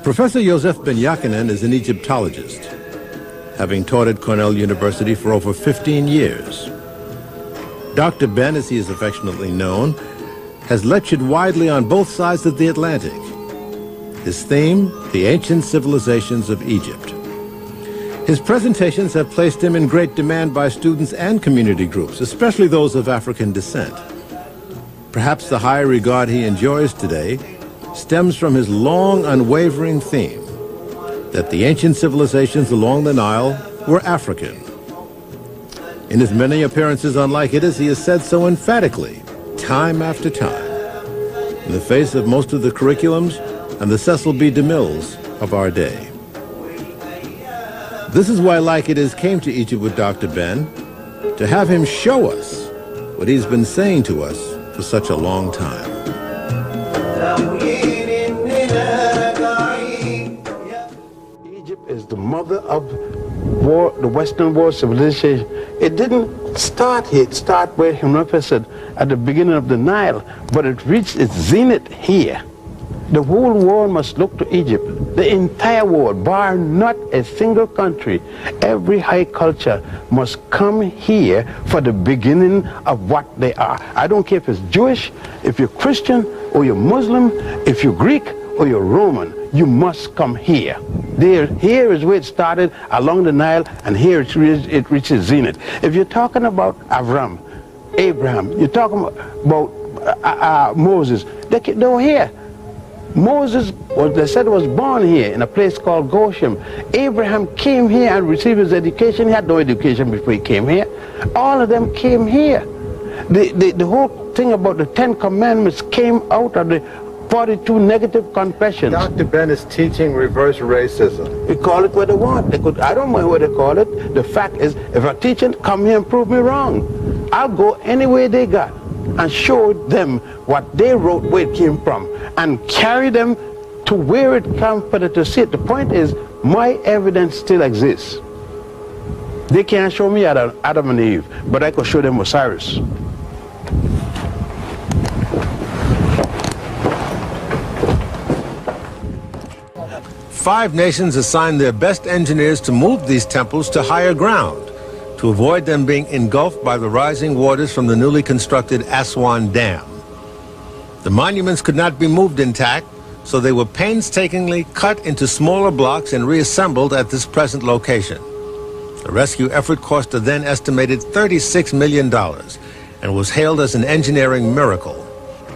Professor Joseph Ben Yakinen is an Egyptologist, having taught at Cornell University for over 15 years. Dr. Ben, as he is affectionately known, has lectured widely on both sides of the Atlantic. His theme, the ancient civilizations of Egypt. His presentations have placed him in great demand by students and community groups, especially those of African descent. Perhaps the high regard he enjoys today stems from his long, unwavering theme that the ancient civilizations along the Nile were African. In his many appearances on Like It Is, he has said so emphatically, time after time, in the face of most of the curriculums and the Cecil B. DeMilles of our day. This is why Like It Is came to Egypt with Dr. Ben, to have him show us what he's been saying to us for such a long time. Egypt is the mother of the Western world civilization. It didn't start here. It started where Himnopa said at the beginning of the Nile, but it reached its zenith here. The whole world must look to Egypt. The entire world, bar not a single country. Every high culture must come here for the beginning of what they are. I don't care if it's Jewish, if you're Christian, or you're Muslim, if you're Greek, or you're Roman, you must come here. Here is where it started, along the Nile, and here it reaches zenith. If you're talking about Abraham, you're talking about Moses, they were here. Moses, they said, was born here in a place called Goshen. Abraham came here and received his education. He had no education before he came here. All of them came here. The whole thing about the 10 Commandments came out of the 42 negative confessions. Dr. Ben is teaching reverse racism. They call it what they want. I don't mind what they call it. The fact is, if a teacher come here and prove me wrong, I'll go anywhere they got and show them what they wrote, where it came from, and carry them to where it comes for them to see it. The point is, my evidence still exists. They can't show me Adam and Eve, but I could show them Osiris. Five nations assigned their best engineers to move these temples to higher ground, to avoid them being engulfed by the rising waters from the newly constructed Aswan Dam. The monuments could not be moved intact, so they were painstakingly cut into smaller blocks and reassembled at this present location. The rescue effort cost a then estimated $36 million and was hailed as an engineering miracle.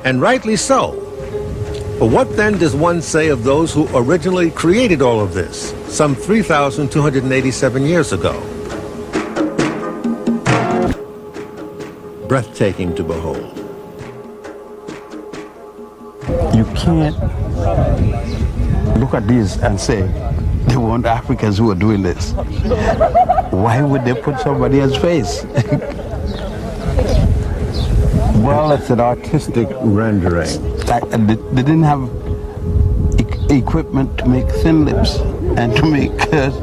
And rightly so. But what then does one say of those who originally created all of this, some 3,287 years ago? Breathtaking to behold. You can't look at these and say, they weren't Africans who are doing this. Why would they put somebody else's face? Well, it's an artistic rendering. They didn't have equipment to make thin lips and to make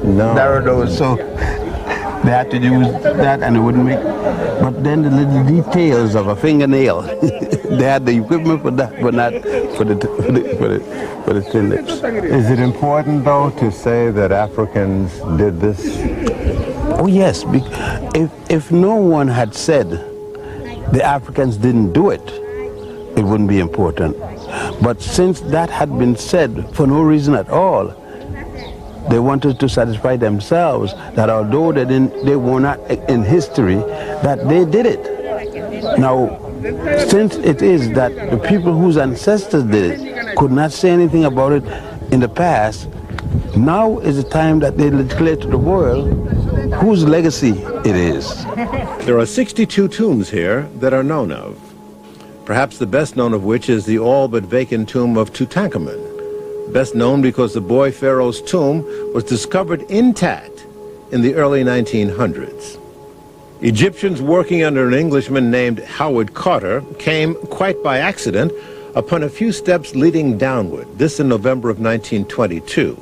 narrow nose, so they had to use that, and it wouldn't make. But then the little details of a fingernail, they had the equipment for that, but not for the thin lips. Is it important, though, to say that Africans did this? Oh yes, if no one had said the Africans didn't do it, it wouldn't be important. But since that had been said for no reason at all, they wanted to satisfy themselves that although they were not in history, that they did it. Now, since it is that the people whose ancestors did it could not say anything about it in the past, now is the time that they declare to the world whose legacy it is. There are 62 tombs here that are known of, perhaps the best known of which is the all but vacant tomb of Tutankhamun, best known because the boy pharaoh's tomb was discovered intact in the early 1900s. Egyptians working under an Englishman named Howard Carter came, quite by accident, upon a few steps leading downward, this in November of 1922.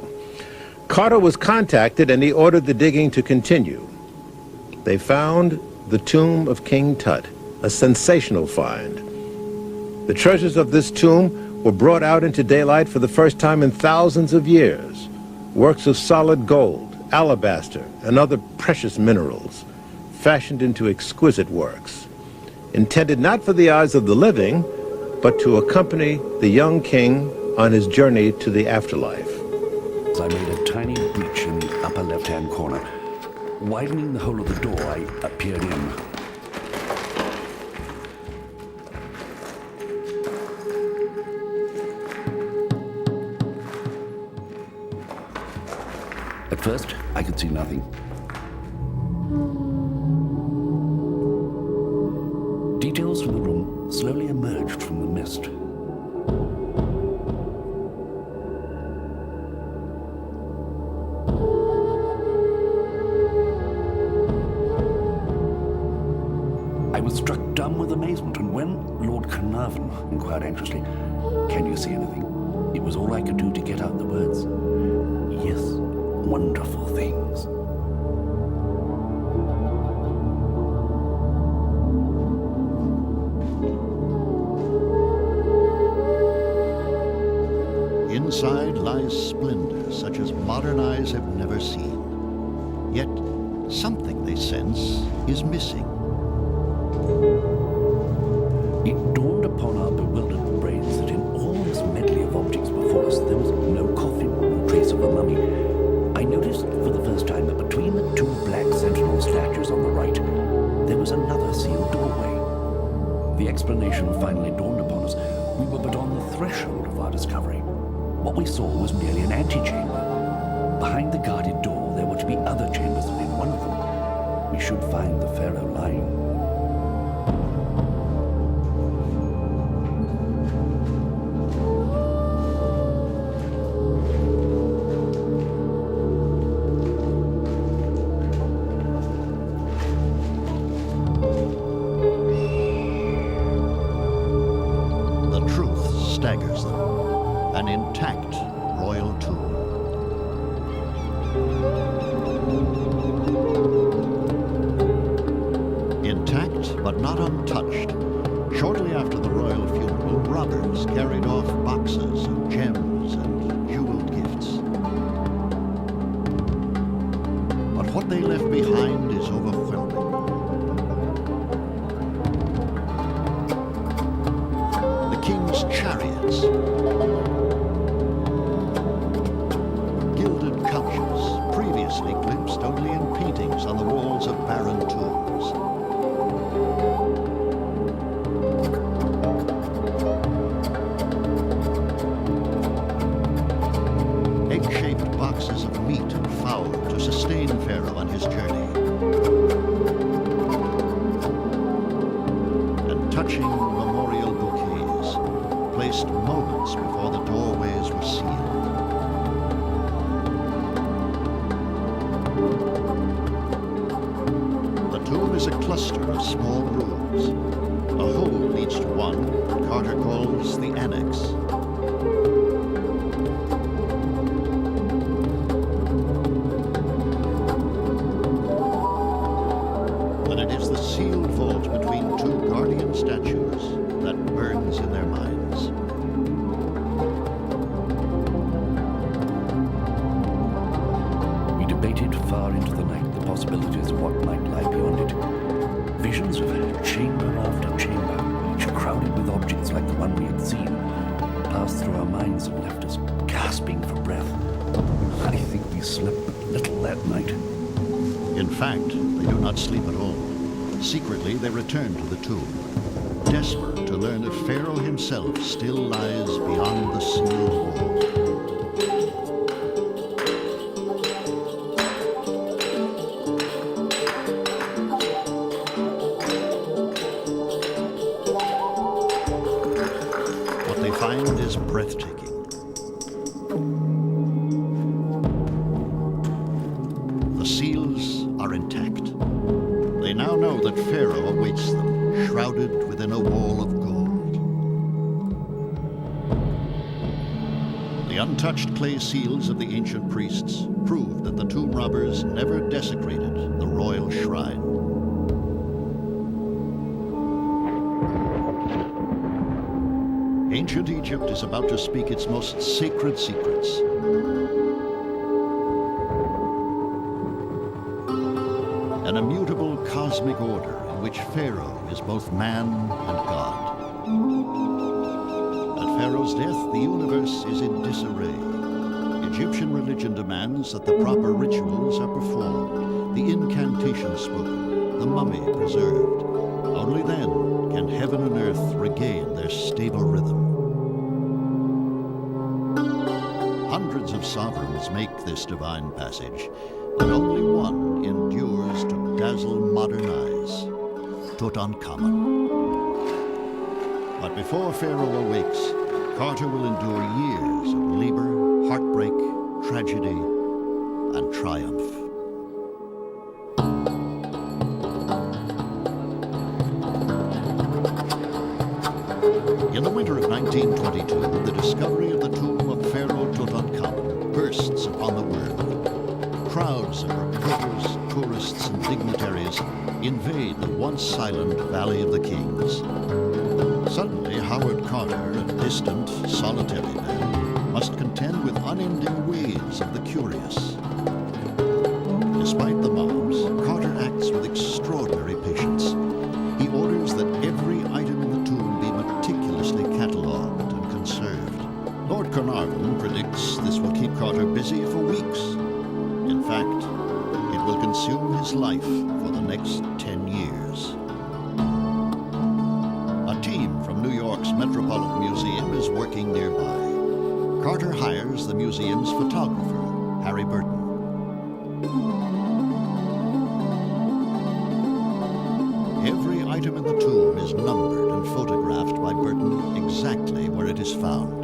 Carter was contacted and he ordered the digging to continue. They found the tomb of King Tut, a sensational find. The treasures of this tomb were brought out into daylight for the first time in thousands of years. Works of solid gold, alabaster, and other precious minerals, fashioned into exquisite works, intended not for the eyes of the living, but to accompany the young king on his journey to the afterlife. I made a tiny breach in the upper left-hand corner. Widening the hole of the door, I appeared in. At first, I could see nothing. Details from the room slowly emerged from the mist. I was struck dumb with amazement, and when Lord Carnarvon inquired anxiously, "Can you see anything?" it was all I could do to get out the words, "Yes, wonderful things." Inside lies splendor such as modern eyes have never seen. Yet something they sense is missing. It dawned upon our bewildered brains that in all this medley of objects before us, there was no coffin, no trace of a mummy. I noticed for the first time that between the two black sentinel statues on the right, there was another sealed doorway. The explanation finally dawned upon us. We were but on the threshold of our discovery. What we saw was merely an antechamber. Behind the guarded door, there were to be other chambers, and in one of them, we should find the pharaoh lying. The truth staggers them. An intact royal tomb. Intact but not untouched. Shortly after the royal funeral, robbers carried off boxes of gems and jeweled gifts. But what they left behind is overwhelming. The king's chariots, gilded couches, previously glimpsed only in paintings on the walls of barren tombs. Egg-shaped boxes of meat and fowl to sustain Pharaoh on his journey. And touching memorial bouquets, placed moments before the doorways were sealed. The tomb is a cluster of small rooms. A hole leads to one that Carter calls the annex. But it is the sealed vault between two guardian statues that burns in their minds. We debated far into the night the possibilities of what might lie beyond it. Visions of chamber after chamber, each crowded with objects like the one we had seen, passed through our minds and left us gasping for breath. I think we slept but little that night. In fact, they do not sleep at all. Secretly, they return to the tomb, desperate to learn if Pharaoh himself still lies beyond the sealed wall. What they find is breathtaking. The seals are intact. They now know that Pharaoh awaits them, shrouded within a wall of gold. The untouched clay seals of the ancient priests proved that the tomb robbers never desecrated the royal shrine. Ancient Egypt is about to speak its most sacred secrets. An immutable cosmic order in which Pharaoh is both man and God. At Pharaoh's death, the universe is in disarray. Egyptian religion demands that the proper rituals are performed, the incantation spoken, the mummy preserved. Only then can heaven and earth regain their stable rhythm. Hundreds of sovereigns make this divine passage, and only one endures to dazzle modern eyes, Tutankhamun. But before Pharaoh awakes, Carter will endure years of labor, heartbreak, tragedy, and triumph. In the winter of 1922, the discovery of the tomb of Pharaoh Tutankhamun bursts upon the world. Crowds of reporters, tourists, and dignitaries invade the once silent Valley of the Kings. Suddenly, Howard Carter, a distant, solitary man, must contend with unending waves of the curious. Despite the mobs, Carter acts with extraordinary patience. He orders that every item in the tomb be meticulously catalogued and conserved. Lord Carnarvon predicts this will keep Carter busy for weeks. In fact, it will consume his life for the next 10 years. A team from New York's Metropolitan Museum is working nearby. Carter hires the museum's photographer, Harry Burton. Every item in the tomb is numbered and photographed by Burton exactly where it is found.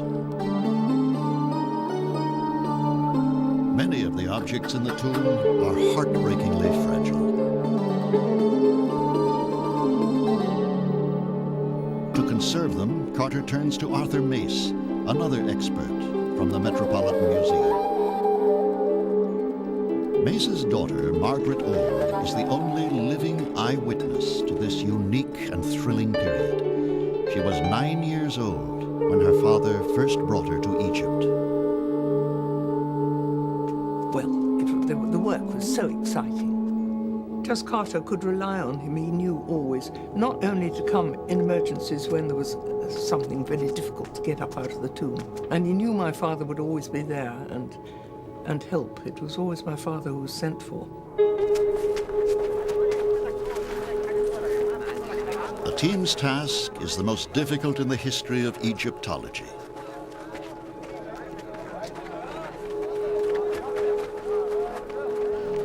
Many of the objects in the tomb are heartbreakingly fragile. To conserve them, Carter turns to Arthur Mace, another expert from the Metropolitan Museum. Mace's daughter, Margaret Ord, is the only living eyewitness to this unique and thrilling period. She was 9 years old when her father first brought her to Egypt. Well, the work was so exciting. Just Carter could rely on him. He knew always not only to come in emergencies when there was something very difficult to get up out of the tomb, and he knew my father would always be there and help. It was always my father who was sent for. The team's task is the most difficult in the history of Egyptology.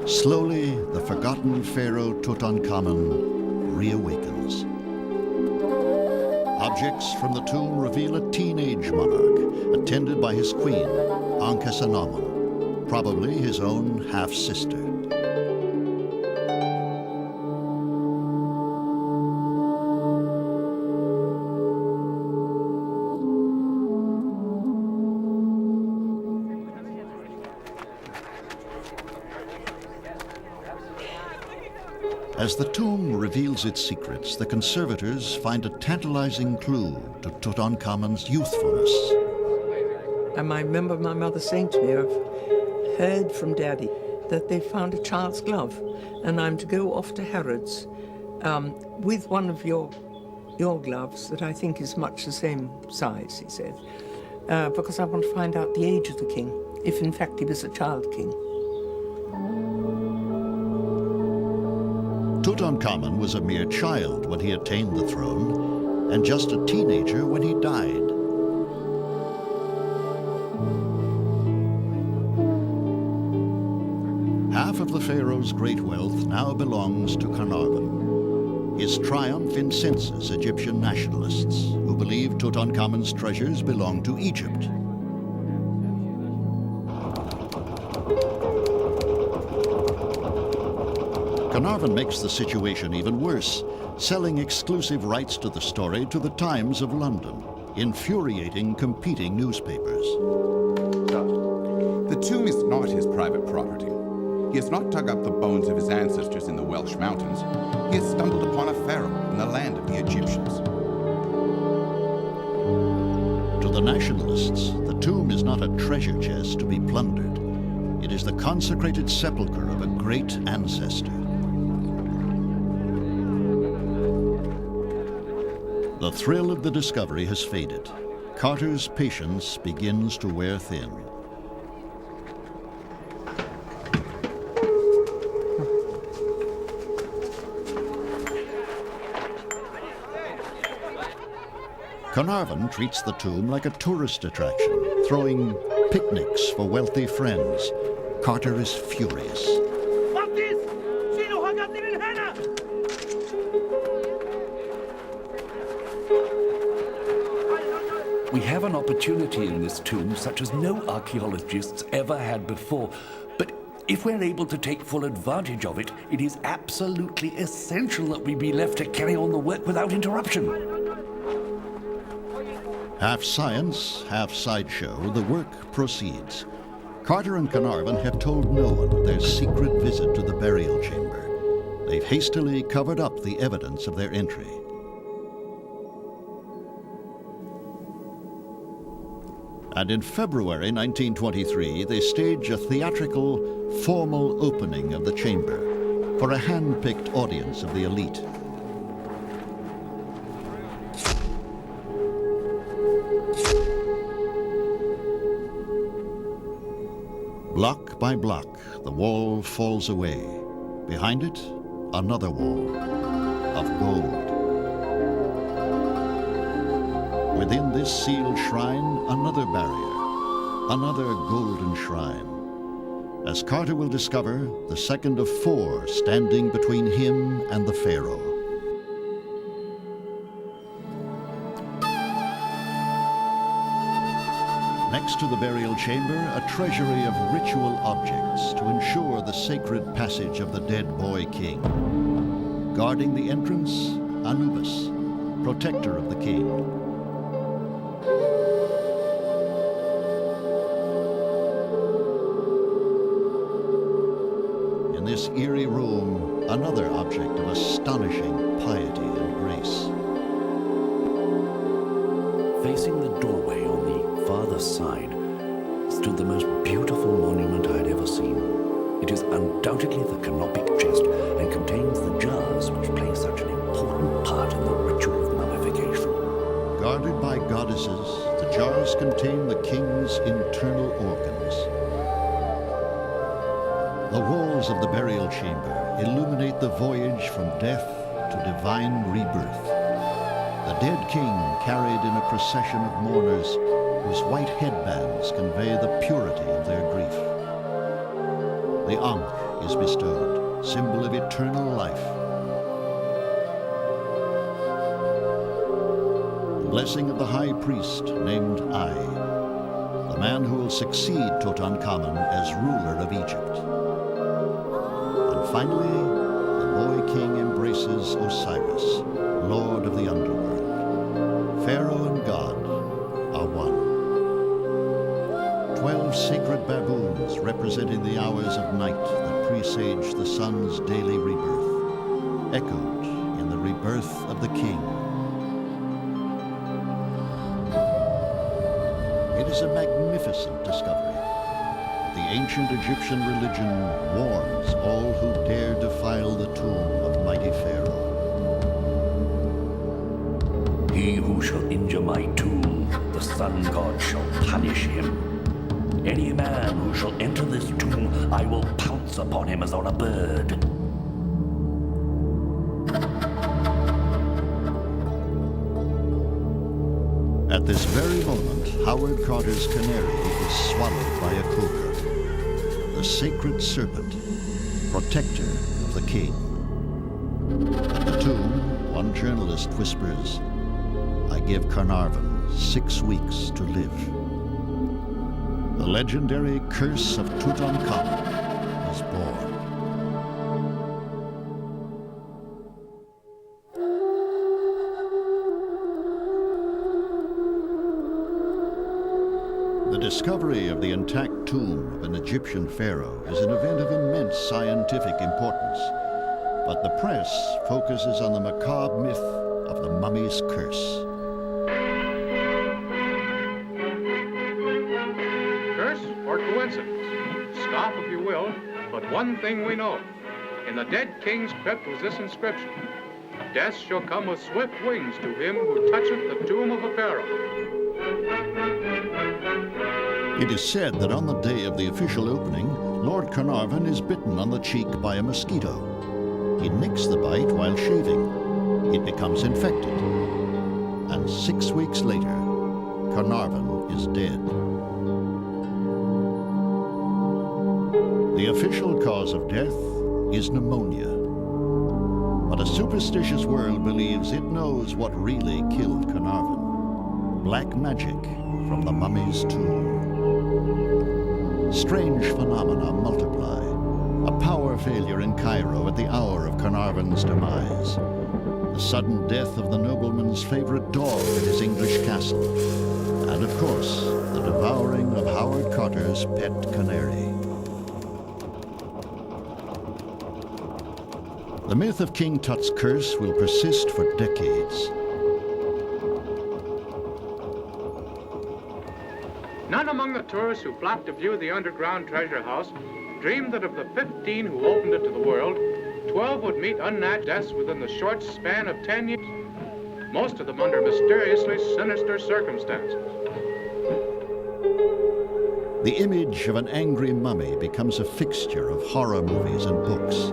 Slowly, the forgotten pharaoh Tutankhamun reawakens. Objects from the tomb reveal a teenage monarch attended by his queen, Ankhesenamun, probably his own half-sister. As the tomb reveals its secrets, the conservators find a tantalizing clue to Tutankhamun's youthfulness. And I remember my mother saying to me, I've heard from Daddy that they found a child's glove, and I'm to go off to Harrods with one of your gloves that I think is much the same size, he said, because I want to find out the age of the king, if in fact he was a child king. Tutankhamun was a mere child when he attained the throne, and just a teenager when he died. Half of the pharaoh's great wealth now belongs to Carnarvon. His triumph incenses Egyptian nationalists who believe Tutankhamun's treasures belong to Egypt. Carnarvon makes the situation even worse, selling exclusive rights to the story to the Times of London, infuriating competing newspapers. The tomb is not his private property. He has not dug up the bones of his ancestors in the Welsh mountains. He has stumbled upon a pharaoh in the land of the Egyptians. the nationalists, the tomb is not a treasure chest to be plundered. It is the consecrated sepulchre of a great ancestor. The thrill of the discovery has faded. Carter's patience begins to wear thin. Carnarvon treats the tomb like a tourist attraction, throwing picnics for wealthy friends. Carter is furious. We have an opportunity in this tomb such as no archaeologists ever had before. But if we're able to take full advantage of it, it is absolutely essential that we be left to carry on the work without interruption. Half science, half sideshow, the work proceeds. Carter and Carnarvon have told no one of their secret visit to the burial chamber. They've hastily covered up the evidence of their entry. And in February 1923, they stage a theatrical, formal opening of the chamber for a hand-picked audience of the elite. Block by block, the wall falls away. Behind it, another wall of gold. Within this sealed shrine, another barrier, another golden shrine. As Carter will discover, the second of four standing between him and the pharaoh. Next to the burial chamber, a treasury of ritual objects to ensure the sacred passage of the dead boy king. Guarding the entrance, Anubis, protector of the king. In this eerie room, another object of astonishing piety and grace. Facing the doorway on the farther side stood the most beautiful monument I had ever seen. It is undoubtedly the canopic chest and contains the jars which play such an important part in the ritual of mummification. Guarded by goddesses, the jars contain the king's internal organs. The walls of the burial chamber illuminate the voyage from death to divine rebirth. The dead king carried in a procession of mourners whose white headbands convey the purity of their grief. The Ankh is bestowed, symbol of eternal life. The blessing of the high priest named Ai, the man who will succeed Tutankhamun as ruler of Egypt. And finally, the boy king embraces Osiris, lord of the underworld. Pharaoh and God are one. 12 sacred baboons representing the hours of night that presage the sun's daily rebirth, echoed in the rebirth of the king. It is a magnificent discovery. The ancient Egyptian religion warns all who dare defile the tomb of mighty Pharaoh. He who shall injure my tomb, the sun god shall punish him. Any man who shall enter this tomb, I will pounce upon him as on a bird. At this very moment, Howard Carter's canary is swallowed by a cobra, the sacred serpent, protector of the king. At the tomb, one journalist whispers, "I give Carnarvon 6 weeks to live." The legendary curse of Tutankhamun is born. The discovery of the intact tomb of an Egyptian pharaoh is an event of immense scientific importance, but the press focuses on the macabre myth of the mummy's curse. or coincidence. Scoff if you will, but one thing we know. In the dead king's crypt was this inscription: Death shall come with swift wings to him who toucheth the tomb of a pharaoh. It is said that on the day of the official opening, Lord Carnarvon is bitten on the cheek by a mosquito. He nicks the bite while shaving. It becomes infected. And 6 weeks later, Carnarvon is dead. The official cause of death is pneumonia. But a superstitious world believes it knows what really killed Carnarvon: black magic from the mummy's tomb. Strange phenomena multiply. A power failure in Cairo at the hour of Carnarvon's demise. The sudden death of the nobleman's favorite dog at his English castle. And of course, the devouring of Howard Carter's pet canary. The myth of King Tut's curse will persist for decades. None among the tourists who flocked to view the underground treasure house dreamed that of the 15 who opened it to the world, 12 would meet unnatural deaths within the short span of 10 years, most of them under mysteriously sinister circumstances. The image of an angry mummy becomes a fixture of horror movies and books.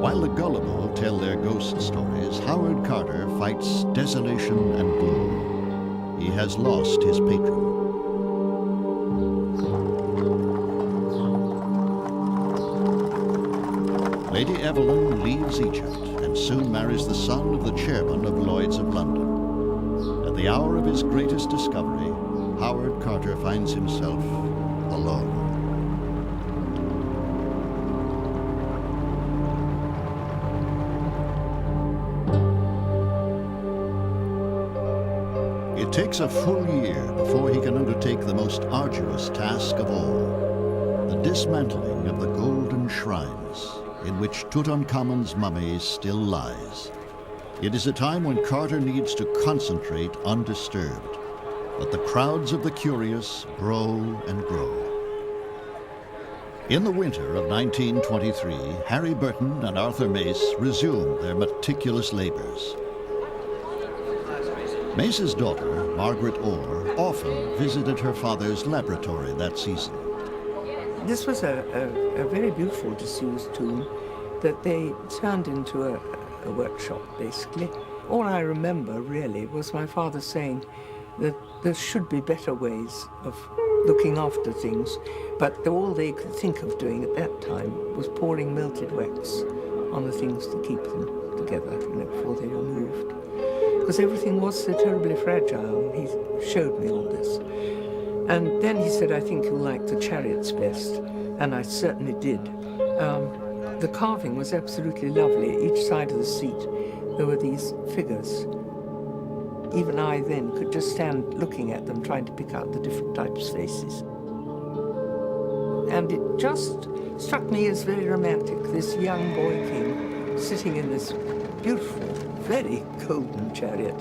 While the gullible tell their ghost stories, Howard Carter fights desolation and gloom. He has lost his patron. Lady Evelyn leaves Egypt and soon marries the son of the chairman of Lloyd's of London. At the hour of his greatest discovery, Howard Carter finds himself alone. It takes a full year before he can undertake the most arduous task of all: the dismantling of the golden shrines in which Tutankhamun's mummy still lies. It is a time when Carter needs to concentrate undisturbed, but the crowds of the curious grow and grow. In the winter of 1923, Harry Burton and Arthur Mace resumed their meticulous labors. Mace's daughter, Margaret Orr, often visited her father's laboratory that season. This was a very beautiful disused tomb that they turned into a workshop, basically. All I remember, really, was my father saying that there should be better ways of looking after things, but all they could think of doing at that time was pouring melted wax on the things to keep them together, before they were moved. Because everything was so terribly fragile. He showed me all this. And then he said, I think you'll like the chariots best. And I certainly did. The carving was absolutely lovely. Each side of the seat, there were these figures. Even I then could just stand looking at them, trying to pick out the different types of faces. And it just struck me as very romantic, this young boy king sitting in this beautiful, very golden chariot,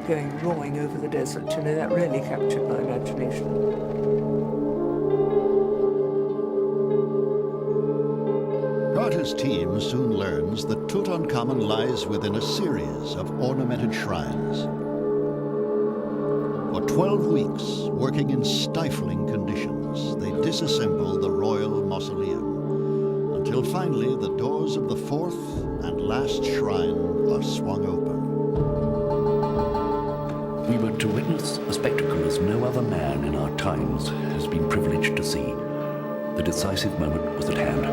going roaring over the desert. You know, that really captured my imagination. Carter's team soon learns that Tutankhamun lies within a series of ornamented shrines. For 12 weeks, working in stifling conditions, they disassemble the royal mausoleum, until finally the doors of the fourth and last shrine are swung open. We were to witness a spectacle as no other man in our times has been privileged to see. The decisive moment was at hand.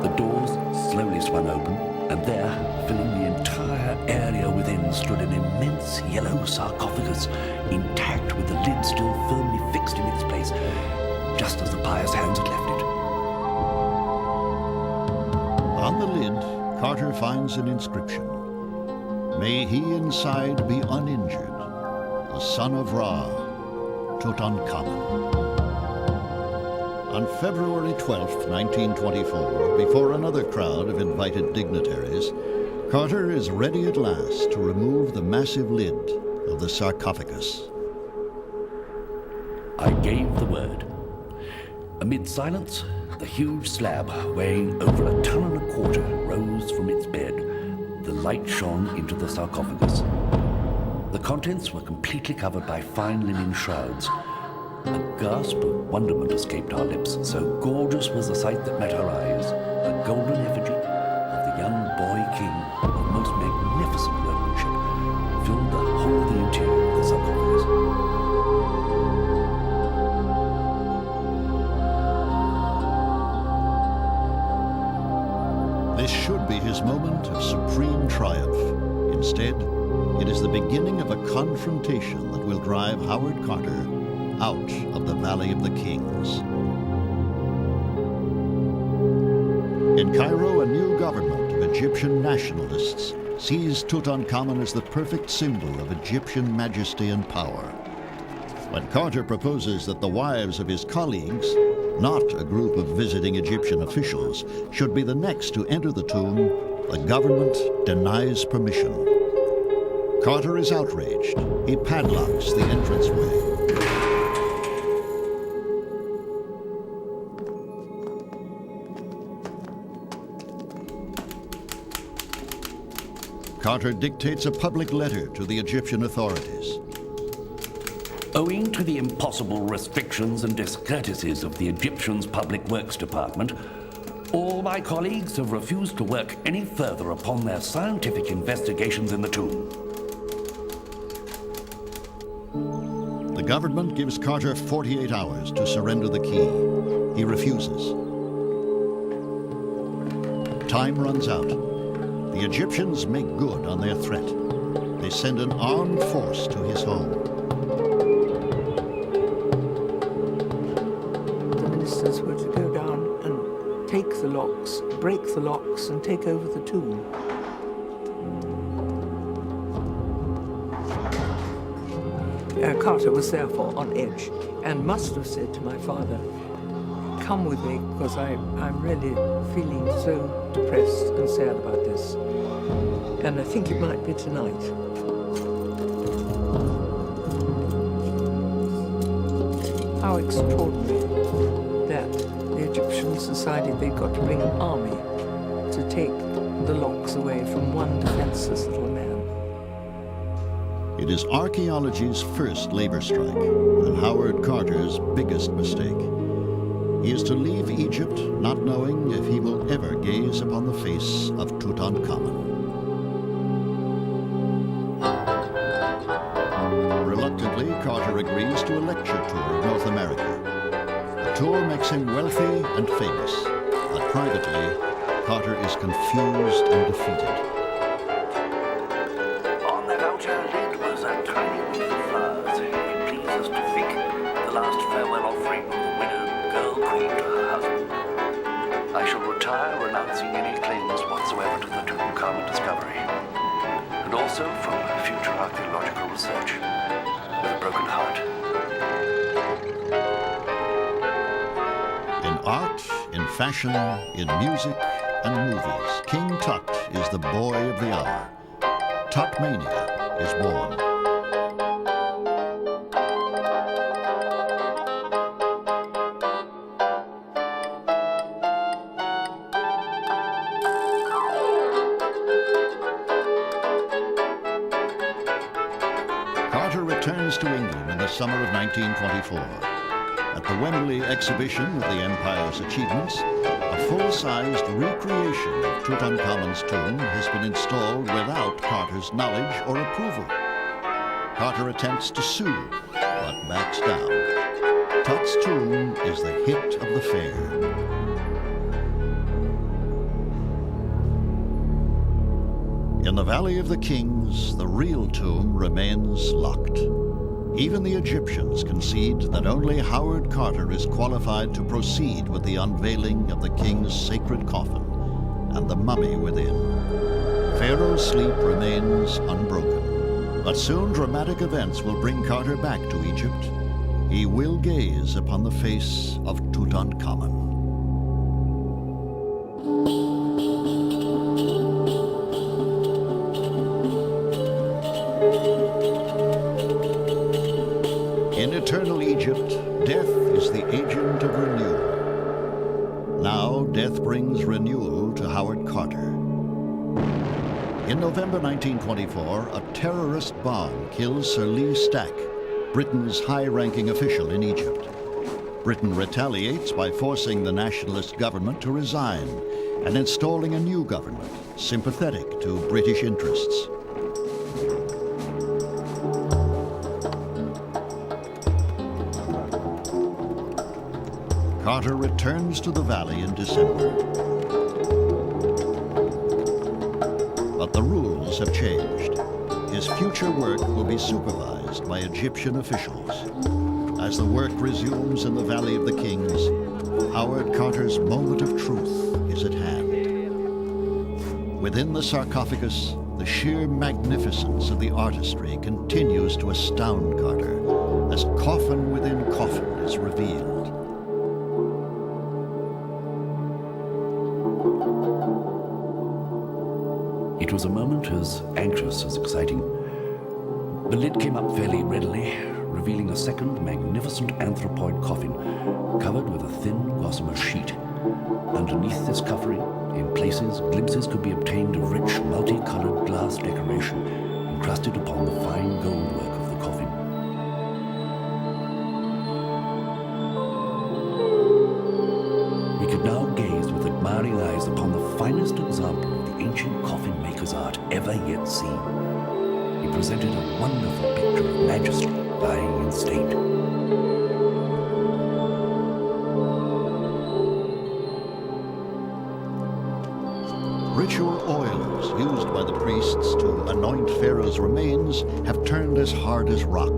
The doors slowly swung open, and there, filling the entire area within, stood an immense yellow sarcophagus, intact with the lid still firmly fixed in its place, just as the pious hands had left it. On the lid, Carter finds an inscription: "May he inside be uninjured, the son of Ra, Tutankhamun." On February 12, 1924, before another crowd of invited dignitaries, Carter is ready at last to remove the massive lid of the sarcophagus. I gave the word. Amid silence, the huge slab, weighing over 1.25 tons, rose from its bed. The light shone into the sarcophagus. The contents were completely covered by fine linen shrouds. A gasp of wonderment escaped our lips, so gorgeous was the sight that met our eyes. A golden effigy of the young boy king of most magnificent workmanship filled the whole of the interior of the sarcophagus. This should be his moment of supreme triumph. Instead, it is the beginning of a confrontation that will drive Howard Carter out of the Valley of the Kings. In Cairo, a new government of Egyptian nationalists sees Tutankhamun as the perfect symbol of Egyptian majesty and power. When Carter proposes that the wives of his colleagues, not a group of visiting Egyptian officials, should be the next to enter the tomb, the government denies permission. Carter is outraged. He padlocks the entranceway. Carter dictates a public letter to the Egyptian authorities. Owing to the impossible restrictions and discourtesies of the Egyptians' Public Works Department, all my colleagues have refused to work any further upon their scientific investigations in the tomb. The government gives Carter 48 hours to surrender the key. He refuses. Time runs out. The Egyptians make good on their threat. They send an armed force to his home. The ministers were to go down and take the locks, break the locks, and take over the tomb. Carter was therefore on edge and must have said to my father, "Come with me, because I'm really feeling so depressed and sad about this. And I think it might be tonight." How extraordinary that the Egyptians decided they'd got to bring an army to take the locks away from one defenseless little man. It is archaeology's first labor strike and Howard Carter's biggest mistake. He is to leave Egypt not knowing if he will ever gaze upon the face of Tutankhamun. Reluctantly, Carter agrees to a lecture tour of North America. The tour makes him wealthy and famous, but privately, Carter is confused and defeated. On that outer lid was a tiny wreath of flowers. It pleased us to think the last farewell offering of the widowed girl queen to her husband. I shall retire renouncing any claims whatsoever to the Tutankhamun discovery, and also from future archaeological research, with a broken heart. In art, in fashion, in music, and movies, King Tut is the boy of the hour. Tutmania is born. Carter returns to England in the summer of 1924. At the Wembley exhibition of the Empire's achievements, a full-sized recreation of Tutankhamun's tomb has been installed without Carter's knowledge or approval. Carter attempts to sue, but backs down. Tut's tomb is the hit of the fair. In the Valley of the Kings, the real tomb remains locked. Even the Egyptians concede that only Howard Carter is qualified to proceed with the unveiling of the king's sacred coffin and the mummy within. Pharaoh's sleep remains unbroken, but soon dramatic events will bring Carter back to Egypt. He will gaze upon the face of Tutankhamun. In eternal Egypt, Death is the agent of renewal. Now, death brings renewal to Howard Carter. In November 1924, a terrorist bomb kills Sir Lee Stack, Britain's high-ranking official in Egypt. Britain retaliates by forcing the nationalist government to resign and installing a new government sympathetic to British interests. Carter returns to the valley in December. But the rules have changed. His future work will be supervised by Egyptian officials. As the work resumes in the Valley of the Kings, Howard Carter's moment of truth is at hand. Within the sarcophagus, the sheer magnificence of the artistry continues to astound Carter as coffin within coffin is revealed. It was a moment as anxious as exciting. The lid came up fairly readily, revealing a second magnificent anthropoid coffin covered with a thin gossamer sheet. Underneath this covering, in places, glimpses could be obtained of rich, multicolored glass decoration encrusted upon the fine gold work of the coffin. We could now gaze with admiring eyes upon the finest example of the ancient coffin maker's art ever yet seen. He presented a wonderful picture of majesty lying in state. Ritual oils used by the priests to anoint Pharaoh's remains have turned as hard as rock.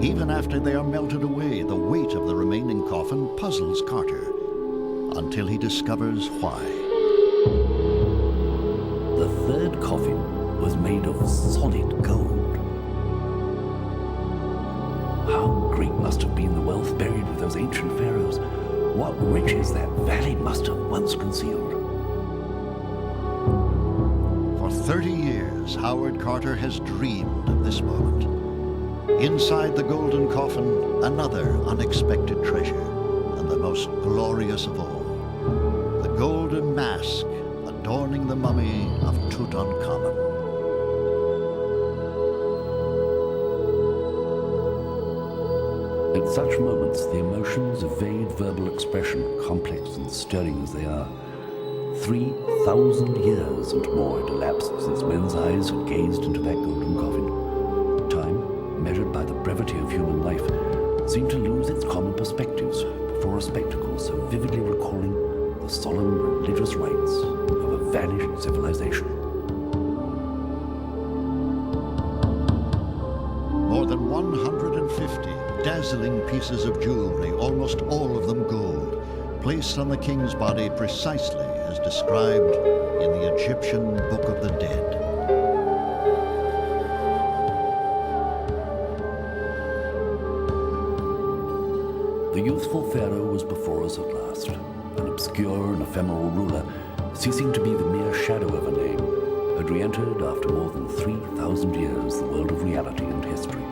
Even after they are melted away, the weight of the remaining coffin puzzles Carter until he discovers why. The third coffin was made of solid gold. How great must have been the wealth buried with those ancient pharaohs. What riches that valley must have once concealed. For 30 years, Howard Carter has dreamed of this moment. Inside the golden coffin, another unexpected treasure, and the most glorious of all, the golden mask adorning the mummy of Tutankhamun. At such moments, the emotions evade verbal expression, complex and stirring as they are. 3,000 years and more had elapsed since men's eyes had gazed into that golden coffin. Time, measured by the brevity of human life, seemed to lose its common perspectives before a spectacle so vividly recalling the solemn religious rites of a vanished civilization. More than 150 dazzling pieces of jewelry, almost all of them gold, placed on the king's body precisely as described in the Egyptian Book of the Dead. The youthful pharaoh was before us at last, an obscure and ephemeral ruler, ceasing to be the mere shadow of a name, had re-entered after more than 3,000 years the world of reality and history.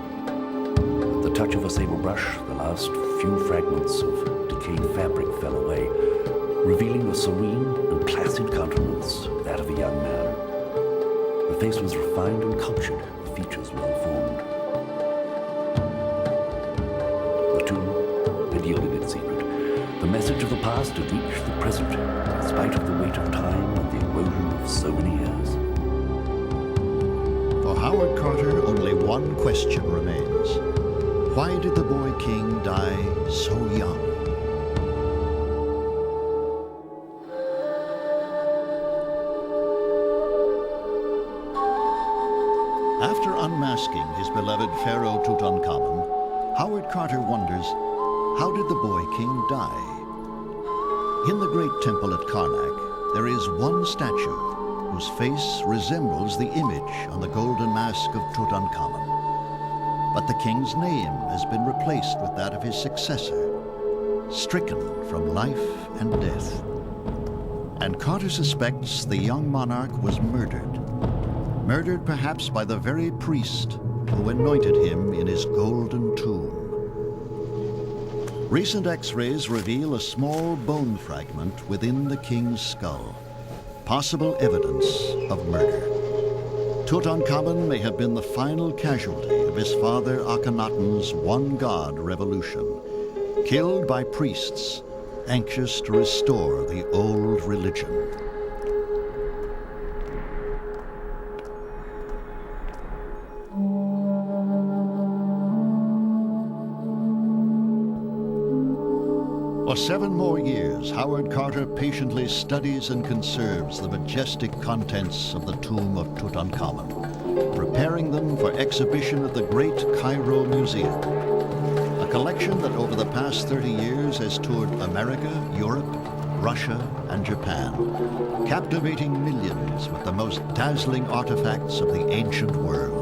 At the touch of a sable brush, the last few fragments of decayed fabric fell away, revealing a serene and placid countenance, that of a young man. The face was refined and cultured, the features well formed. The tomb had yielded its secret. The message of the past had reached the present, in spite of the weight of time and the erosion of so many years. For Howard Carter, only one question remains. Why did the boy king die so young? After unmasking his beloved Pharaoh Tutankhamun, Howard Carter wonders, how did the boy king die? In the great temple at Karnak, there is one statue whose face resembles the image on the golden mask of Tutankhamun. But the king's name has been replaced with that of his successor, stricken from life and death. And Carter suspects the young monarch was murdered. Murdered perhaps by the very priest who anointed him in his golden tomb. Recent X-rays reveal a small bone fragment within the king's skull, possible evidence of murder. Tutankhamun may have been the final casualty of his father Akhenaten's one-god revolution, killed by priests anxious to restore the old religion. For 7 more years, Howard Carter patiently studies and conserves the majestic contents of the tomb of Tutankhamun, preparing them for exhibition at the Great Cairo Museum, a collection that over the past 30 years has toured America, Europe, Russia, and Japan, captivating millions with the most dazzling artifacts of the ancient world.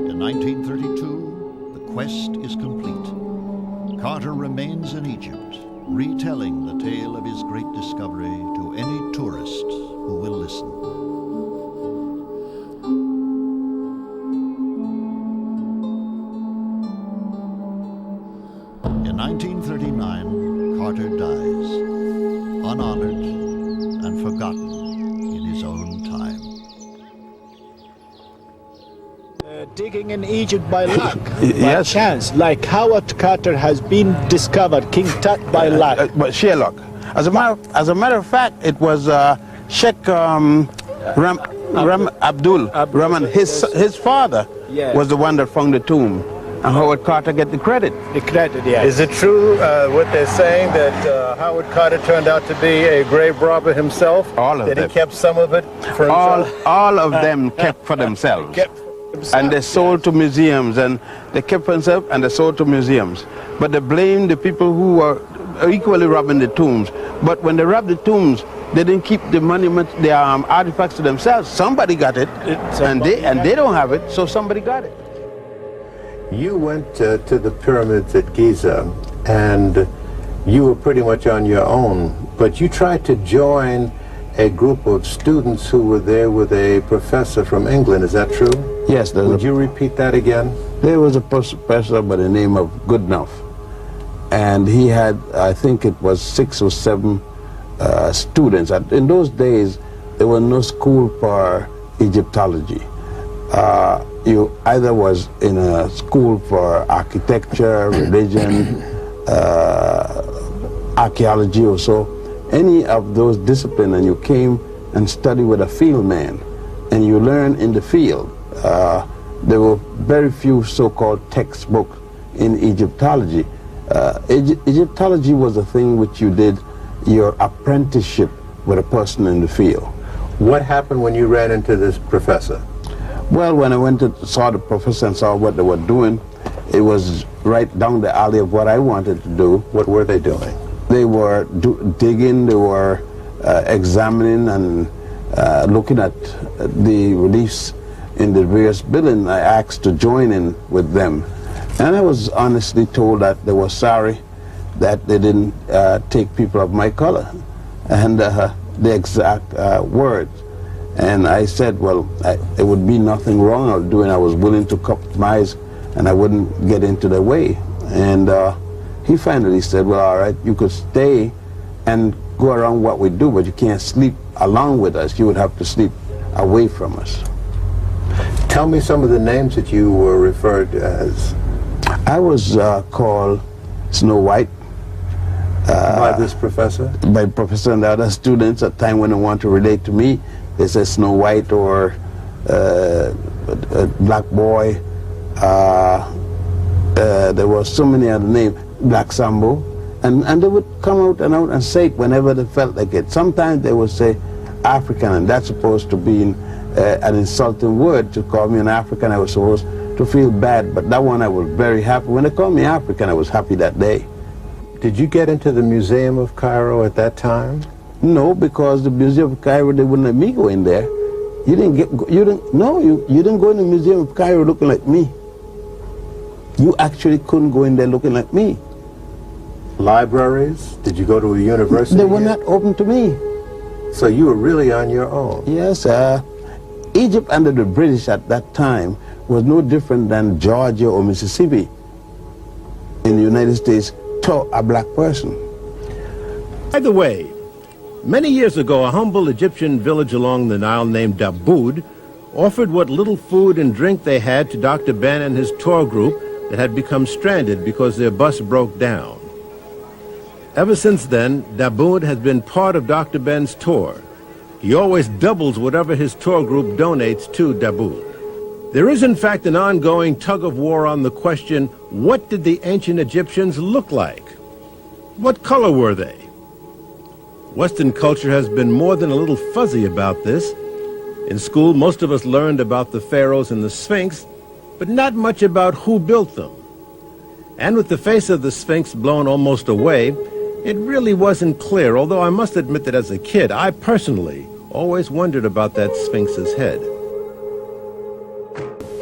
In 1932, the quest is complete. Carter remains in Egypt, retelling the tale of his great discovery to any tourist who will listen. In 1939, Carter dies, unhonored and forgotten in his own time. Digging in Egypt by luck, by chance, like Howard Carter has been discovered, King Tut by luck. But sheer luck. As a matter of fact, it was Sheikh Abdul Rahman, his father, was the one that found the tomb, and Howard Carter get the credit. The credit, yes. Is it true what they're saying, that Howard Carter turned out to be a grave robber himself? All of them. That he kept some of it for himself? All of them kept for themselves. And they sold to museums, and they kept for themselves, and they sold to museums. But they blamed the people who were equally robbing the tombs. But when they robbed the tombs, they didn't keep the monument, the artifacts to themselves. Somebody got it, and they don't have it, so somebody got it. You went to the pyramids at Giza, and you were pretty much on your own, but you tried to join a group of students who were there with a professor from England. Is that true? Yes. Would you repeat that again? There was a professor by the name of Goodenough, and he had, I think it was 6 or 7 students. In those days, there was no school for Egyptology. You either was in a school for architecture, religion, archaeology or so, any of those disciplines, and you came and studied with a field man, and you learn in the field. There were very few so-called textbooks in Egyptology. Egyptology was a thing which you did your apprenticeship with a person in the field. What happened when you ran into this professor? Well, when I went to saw the professor and saw what they were doing, it was right down the alley of what I wanted to do. What were they doing? They were digging, they were examining and looking at the reliefs in the various buildings. I asked to join in with them. And I was honestly told that they were sorry that they didn't take people of my color, and the exact words. And I said, well, it would be nothing wrong I was doing. I was willing to compromise, and I wouldn't get into their way. And he finally said, well, all right, you could stay and go around what we do, but you can't sleep along with us. You would have to sleep away from us. Tell me some of the names that you were referred to as. I was called Snow White. By this professor? By professor and the other students. At the time when they want to relate to me, they said Snow White or Black Boy. There were so many other names, Black Sambo. And they would come out and say it whenever they felt like it. Sometimes they would say African, and that's supposed to be an insulting word. To call me an African, I was supposed to feel bad, but that one I was very happy. When they called me African, I was happy that day. Did you get into the Museum of Cairo at that time? No, because the Museum of Cairo, they wouldn't let me go in there. You didn't go in the Museum of Cairo looking like me. You actually couldn't go in there looking like me. Libraries? Did you go to a university? They were not open to me. So you were really on your own? Yes, Egypt under the British at that time was no different than Georgia or Mississippi in the United States to a black person. By the way, many years ago, a humble Egyptian village along the Nile named Daboud offered what little food and drink they had to Dr. Ben and his tour group that had become stranded because their bus broke down. Ever since then, Daboud has been part of Dr. Ben's tour. He always doubles whatever his tour group donates to Daboud. There is, in fact, an ongoing tug-of-war on the question, what did the ancient Egyptians look like? What color were they? Western culture has been more than a little fuzzy about this. In school, most of us learned about the pharaohs and the Sphinx, but not much about who built them. And with the face of the Sphinx blown almost away, it really wasn't clear, although I must admit that as a kid, I personally always wondered about that Sphinx's head.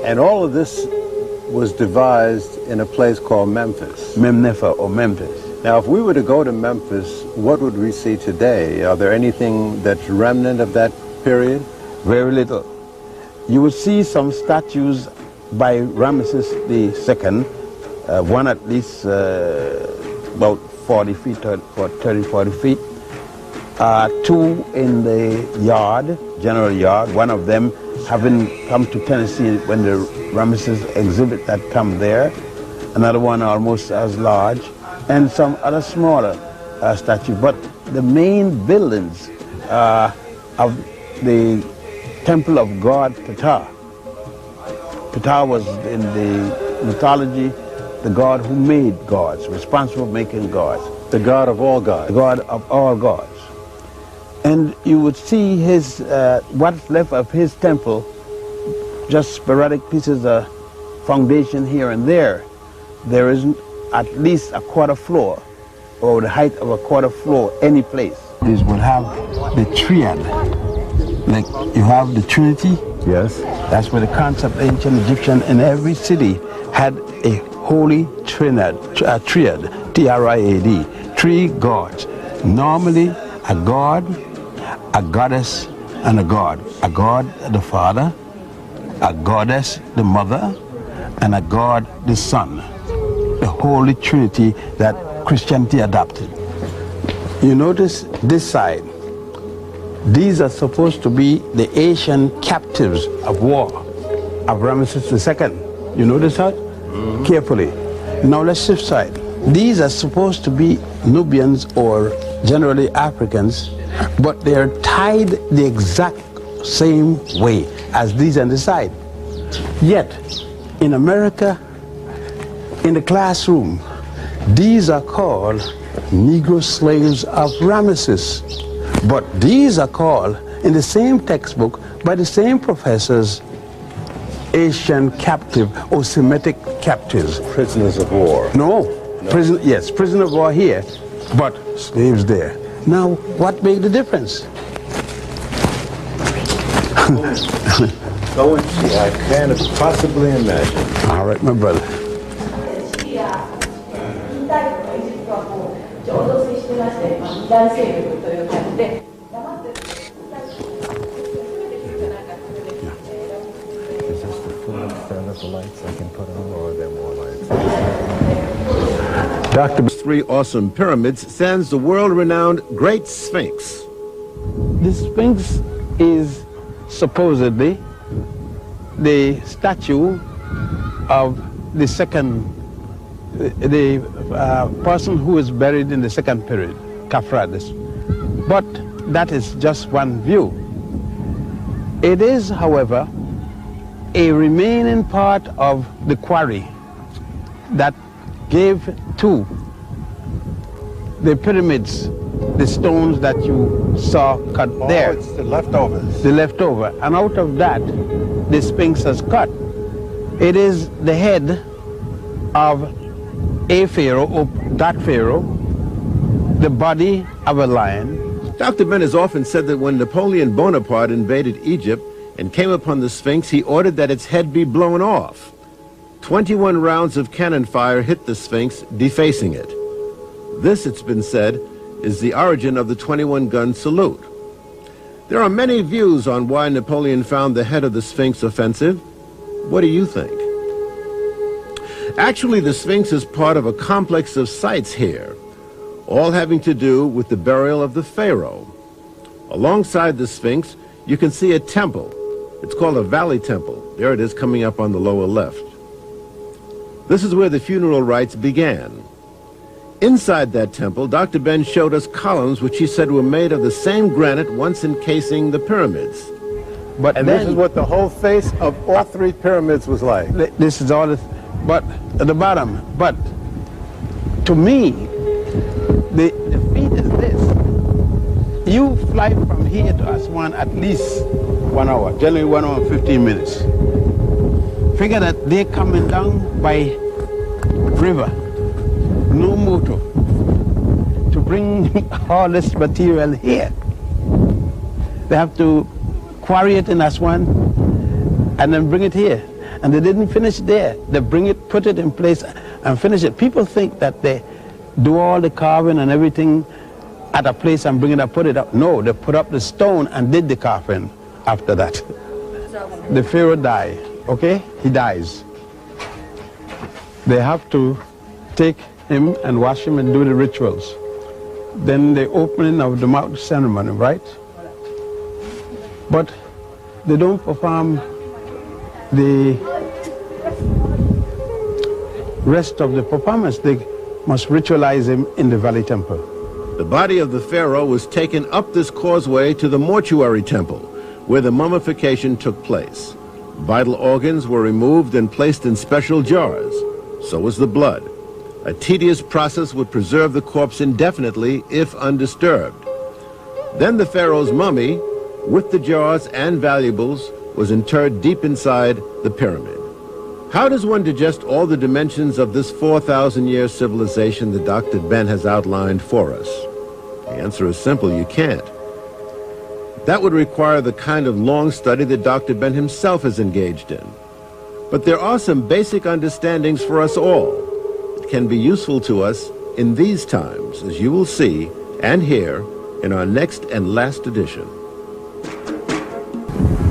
And all of this was devised in a place called Memphis. Memnefa or Memphis. Now, if we were to go to Memphis, what would we see today? Are there anything that's remnant of that period? Very little. You will see some statues by Ramesses II, one at least about 40 feet, 30, 40 feet. Two in the yard, general yard, one of them having come to Tennessee when the Ramesses exhibit that come there, another one almost as large, and some other smaller statues. But the main buildings of the temple of god Ptah. Ptah was in the mythology the god who made gods, responsible for making gods. The god of all gods. The god of all gods. And you would see his, what's left of his temple, just sporadic pieces of foundation here and there. There isn't at least a quarter floor, or the height of a quarter floor, any place. These will have the triad. Like you have the Trinity. Yes. That's where the concept of ancient Egyptian in every city had a holy triad, T-R-I-A-D, three gods. Normally a god, a goddess, and a god. A god, the father, a goddess, the mother, and a god, the son. The holy trinity that Christianity adopted. You notice this side. These are supposed to be the Asian captives of war of Ramesses II. You notice that? Mm-hmm. Carefully. Now let's shift side. These are supposed to be Nubians or generally Africans, but they are tied the exact same way as these on the side. Yet, in America, in the classroom, these are called Negro slaves of Ramesses. But these are called, in the same textbook, by the same professors, Asian captive or Semitic captives. Prisoners of war. No. Yes, prisoner of war here, but slaves there. Now, what made the difference? Go and see. I can't possibly imagine. All right, my brother. Is this the full extent of the lights I can put on, or are there more lights? Dr. Three awesome pyramids stands the world-renowned Great Sphinx. The Sphinx is supposedly the statue of the second, the person who is buried in the second period, Khafra. But that is just one view. It is, however, a remaining part of the quarry that gave to the pyramids the stones that you saw cut there. It's the leftovers. The leftover. And out of that, the Sphinx has cut. It is the head of a pharaoh, or that pharaoh, the body of a lion. Dr. Ben has often said that when Napoleon Bonaparte invaded Egypt and came upon the Sphinx, he ordered that its head be blown off. 21 rounds of cannon fire hit the Sphinx, defacing it. This, it's been said, is the origin of the 21-gun salute. There are many views on why Napoleon found the head of the Sphinx offensive. What do you think? Actually, the Sphinx is part of a complex of sites here, all having to do with the burial of the pharaoh. Alongside the Sphinx, you can see a temple. It's called a valley temple. There it is coming up on the lower left. This is where the funeral rites began. Inside that temple, Dr. Ben showed us columns which he said were made of the same granite once encasing the pyramids. And this is what the whole face of all three pyramids was like. This is all this, but at the bottom. But to me, the feat is this. You fly from here to Aswan at least 1 hour, generally 1 hour and 15 minutes. Figure that they're coming down by river, no motor, to bring all this material here. They have to quarry it in Aswan and then bring it here. And they didn't finish there. They bring it, put it in place and finish it. People think that they do all the carving and everything at a place and bring it up, put it up. No, they put up the stone and did the carving after that. The pharaoh died, okay? He dies. They have to take him and wash him and do the rituals. Then the opening of the mouth ceremony, right? But they don't perform the rest of the performance. They must ritualize him in the valley temple. The body of the pharaoh was taken up this causeway to the mortuary temple, where the mummification took place. Vital organs were removed and placed in special jars. So was the blood. A tedious process would preserve the corpse indefinitely if undisturbed. Then the pharaoh's mummy, with the jars and valuables, was interred deep inside the pyramid. How does one digest all the dimensions of this 4,000-year civilization that Dr. Ben has outlined for us? The answer is simple: you can't. That would require the kind of long study that Dr. Ben himself is engaged in. But there are some basic understandings for us all that can be useful to us in these times, as you will see and hear in our next and last edition.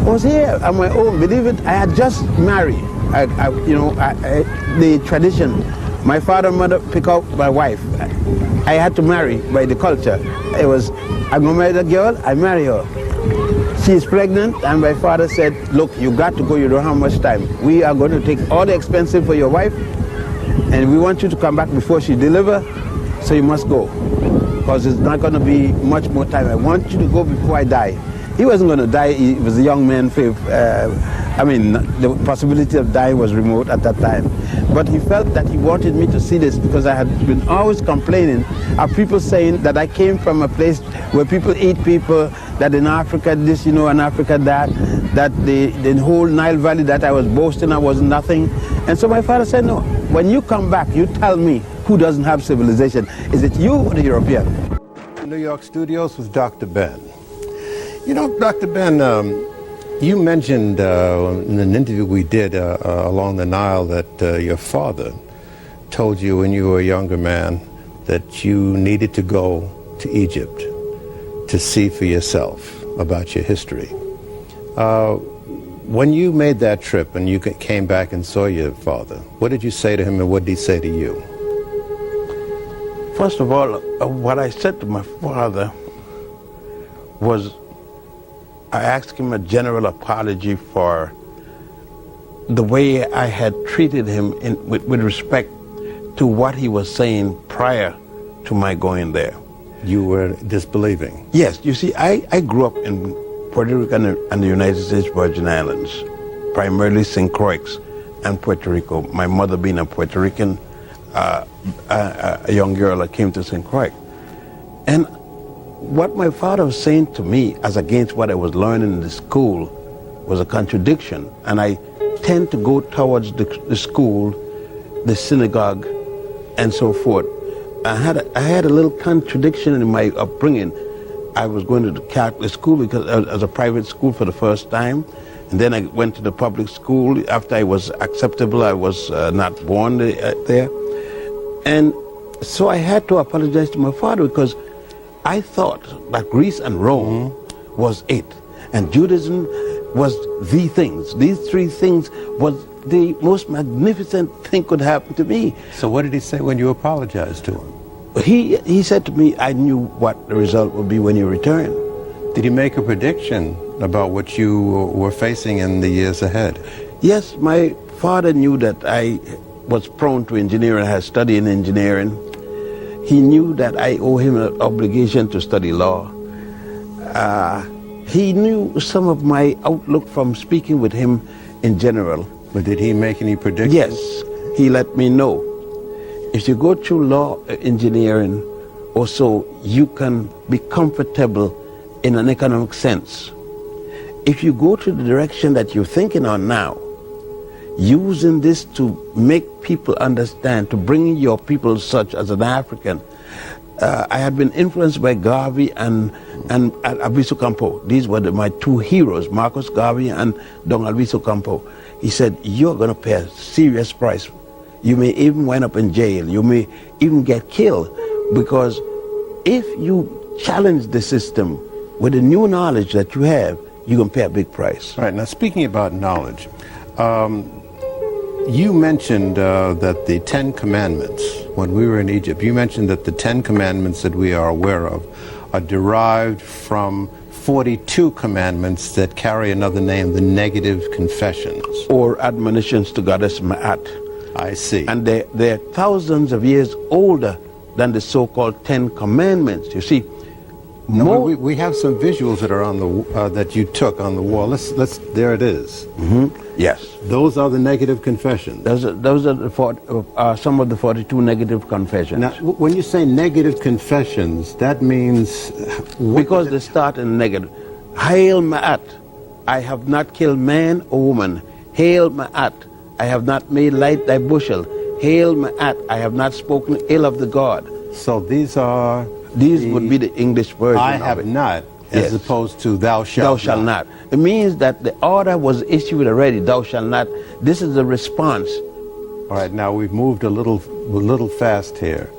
I was here on my own, believe it. I had just married. The tradition, my father and mother pick out my wife. I had to marry by the culture. It was, I'm going to marry the girl, I marry her. She's pregnant, and my father said, look, you got to go, you don't have much time. We are going to take all the expenses for your wife, and we want you to come back before she delivers, so you must go. Because it's not going to be much more time. I want you to go before I die. He wasn't going to die. He was a young man. The possibility of dying was remote at that time. But he felt that he wanted me to see this because I had been always complaining of people saying that I came from a place where people eat people, that in Africa this, in Africa that the whole Nile Valley that I was boasting I was nothing. And so my father said, no, when you come back, you tell me who doesn't have civilization. Is it you or the European? New York studios with Dr. Ben. Dr. Ben, you mentioned in an interview we did along the Nile that your father told you when you were a younger man that you needed to go to Egypt to see for yourself about your history. When you made that trip and you came back and saw your father, what did you say to him and what did he say to you? First of all, what I said to my father was, I asked him a general apology for the way I had treated him with respect to what he was saying prior to my going there. You were disbelieving? Yes. You see, I grew up in Puerto Rico and the United States Virgin Islands, primarily St. Croix and Puerto Rico. My mother being a Puerto Rican, a young girl that came to St. Croix. And what my father was saying to me as against what I was learning in the school was a contradiction. And I tend to go towards the school, the synagogue, and so forth. I had a little contradiction in my upbringing. I was going to the Catholic school because as a private school for the first time. And then I went to the public school. After I was acceptable, I was not born there. And so I had to apologize to my father because I thought that Greece and Rome was it. And Judaism was the things. These three things was the most magnificent thing could happen to me. So what did he say when you apologized to him? He said to me, I knew what the result would be when you return. Did he make a prediction about what you were facing in the years ahead? Yes, my father knew that I was prone to engineering, I had studied in engineering. He knew that I owe him an obligation to study law. He knew some of my outlook from speaking with him in general. But did he make any predictions? Yes, he let me know. If you go through law engineering, also you can be comfortable in an economic sense. If you go to the direction that you're thinking on now, using this to make people understand, to bring your people such as an African, I had been influenced by Garvey and Alviso Campo. These were my two heroes, Marcus Garvey and Don Alviso Campo. He said, you're going to pay a serious price. You may even wind up in jail. You may even get killed, because if you challenge the system with the new knowledge that you have, you're going to pay a big price. All right, now speaking about knowledge, you mentioned that the 10 Commandments, when we were in Egypt, you mentioned that the 10 Commandments that we are aware of are derived from 42 commandments that carry another name, the negative confessions. Or admonitions to Goddess Ma'at. I see. And they're thousands of years older than the so-called 10 Commandments. You see, we have some visuals that are on the that you took on the wall. Let's there it is. Yes. Those are the negative confessions. Those are some of the 42 negative confessions. Now, when you say negative confessions, that means because they start in negative. Hail Ma'at, I have not killed man or woman. Hail Ma'at, I have not made light thy bushel. Hail Ma'at, I have not spoken ill of the God. So these are... These would be the English version I have not, as opposed to thou shalt not. Thou shalt not. It means that the order was issued already, thou shalt not. This is the response. All right, now we've moved a little fast here,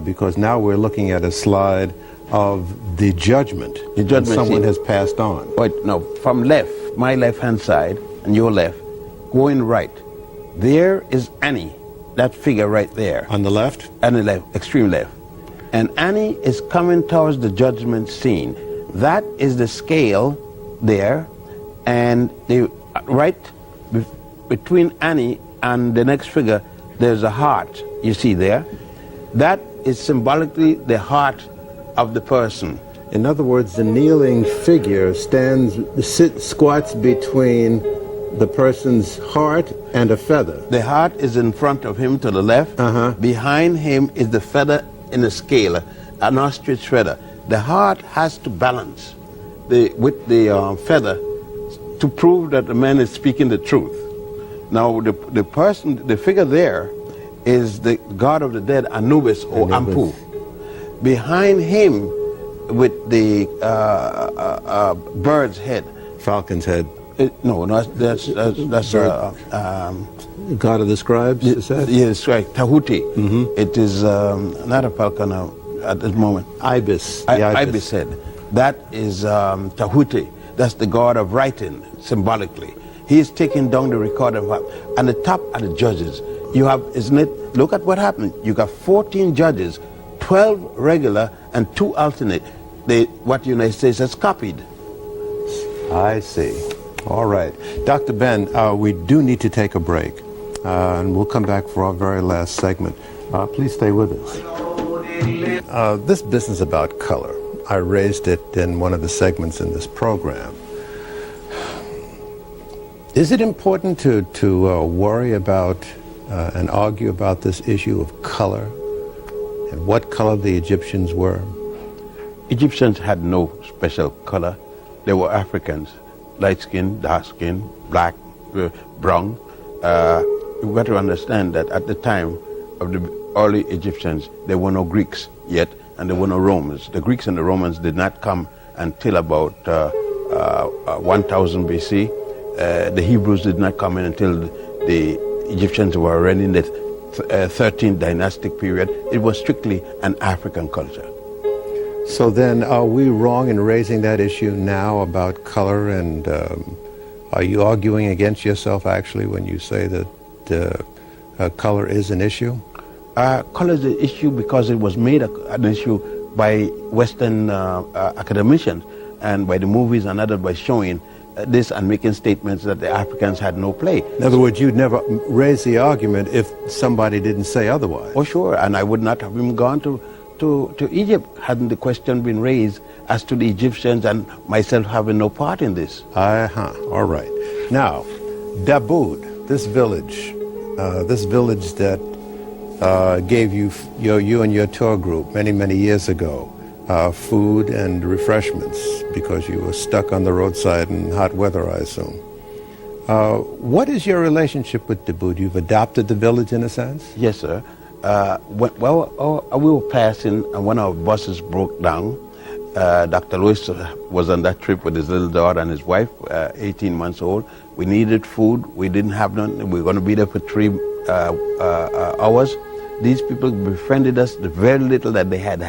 because now we're looking at a slide of the judgment. The judgment someone has passed on. Wait, no, from left, my left-hand side, and your left, going right. There is Annie, that figure right there. On the left? On the left, extreme left. And Annie is coming towards the judgment scene. That is the scale there, and right between Annie and the next figure, there's a heart, you see there. That is symbolically the heart of the person. In other words, the kneeling figure squats between the person's heart and a feather. The heart is in front of him to the left. Behind him is the feather in a scale, an ostrich feather. The heart has to balance with the feather to prove that the man is speaking the truth. Now the person, the figure there is the god of the dead, Anubis or Ampu. Behind him with the bird's head. Falcon's head. No, that's God of the scribes, is that? Yes, right. Tahuti. It is not a falcon at this moment. Ibis. Ibis head. That is Tahuti. That's the god of writing, symbolically. He is taking down the record of what. And the top are the judges. You have, isn't it? Look at what happened. You got 14 judges, 12 regular and 2 alternate. What the United States has copied. I see. All right. Dr. Ben, we do need to take a break, and we'll come back for our very last segment. Please stay with us. This business about color, I raised it in one of the segments in this program. Is it important to worry about and argue about this issue of color and what color the Egyptians were? Egyptians had no special color. They were Africans. Light skin, dark skin, black, brown. You've got to understand that at the time of the early Egyptians, there were no Greeks yet, and there were no Romans. The Greeks and the Romans did not come until about 1000 BC. The Hebrews did not come in until the Egyptians were already in the 13th dynastic period. It was strictly an African culture. So then, are we wrong in raising that issue now about color, and are you arguing against yourself actually when you say that color is an issue? Color is an issue because it was made an issue by Western academicians and by the movies and others by showing this and making statements that the Africans had no play. In other words, you'd never raise the argument if somebody didn't say otherwise. Oh, sure, and I would not have even gone to Egypt hadn't the question been raised as to the Egyptians and myself having no part in this. All right. Now, Daboud, this village that gave you and your tour group many years ago food and refreshments because you were stuck on the roadside in hot weather, I assume. What is your relationship with Daboud? You've adopted the village in a sense? Yes, sir. We were passing and one of our buses broke down. Dr. Lewis was on that trip with his little daughter and his wife, 18 months old. We needed food. We didn't have none. We were going to be there for 3 hours. These people befriended us. The very little that they had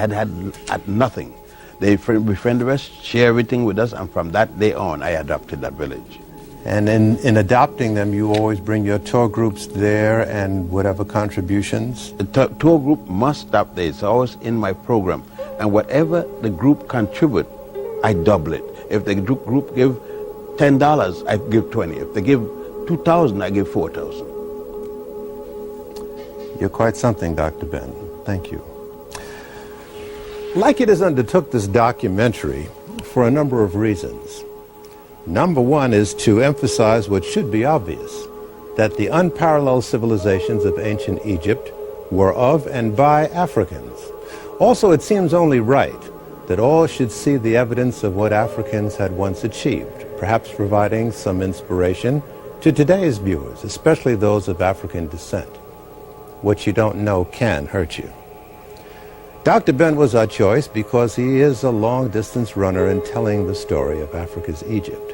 nothing. They befriended us, shared everything with us, and from that day on, I adopted that village. And in adopting them, you always bring your tour groups there and whatever contributions? The tour group must stop there. It's always in my program. And whatever the group contribute, I double it. If the group give $10, I give 20. If they give 2,000, I give 4,000. You're quite something, Dr. Ben. Thank you. Like It has undertook this documentary for a number of reasons. Number one is to emphasize what should be obvious, that the unparalleled civilizations of ancient Egypt were of and by Africans. Also, it seems only right that all should see the evidence of what Africans had once achieved, perhaps providing some inspiration to today's viewers, especially those of African descent. What you don't know can hurt you. Dr. Ben was our choice because he is a long-distance runner in telling the story of Africa's Egypt.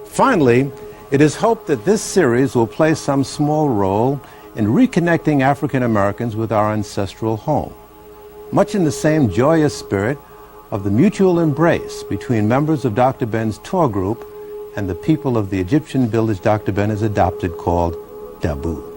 Finally, it is hoped that this series will play some small role in reconnecting African Americans with our ancestral home, much in the same joyous spirit of the mutual embrace between members of Dr. Ben's tour group and the people of the Egyptian village Dr. Ben has adopted called Daboud.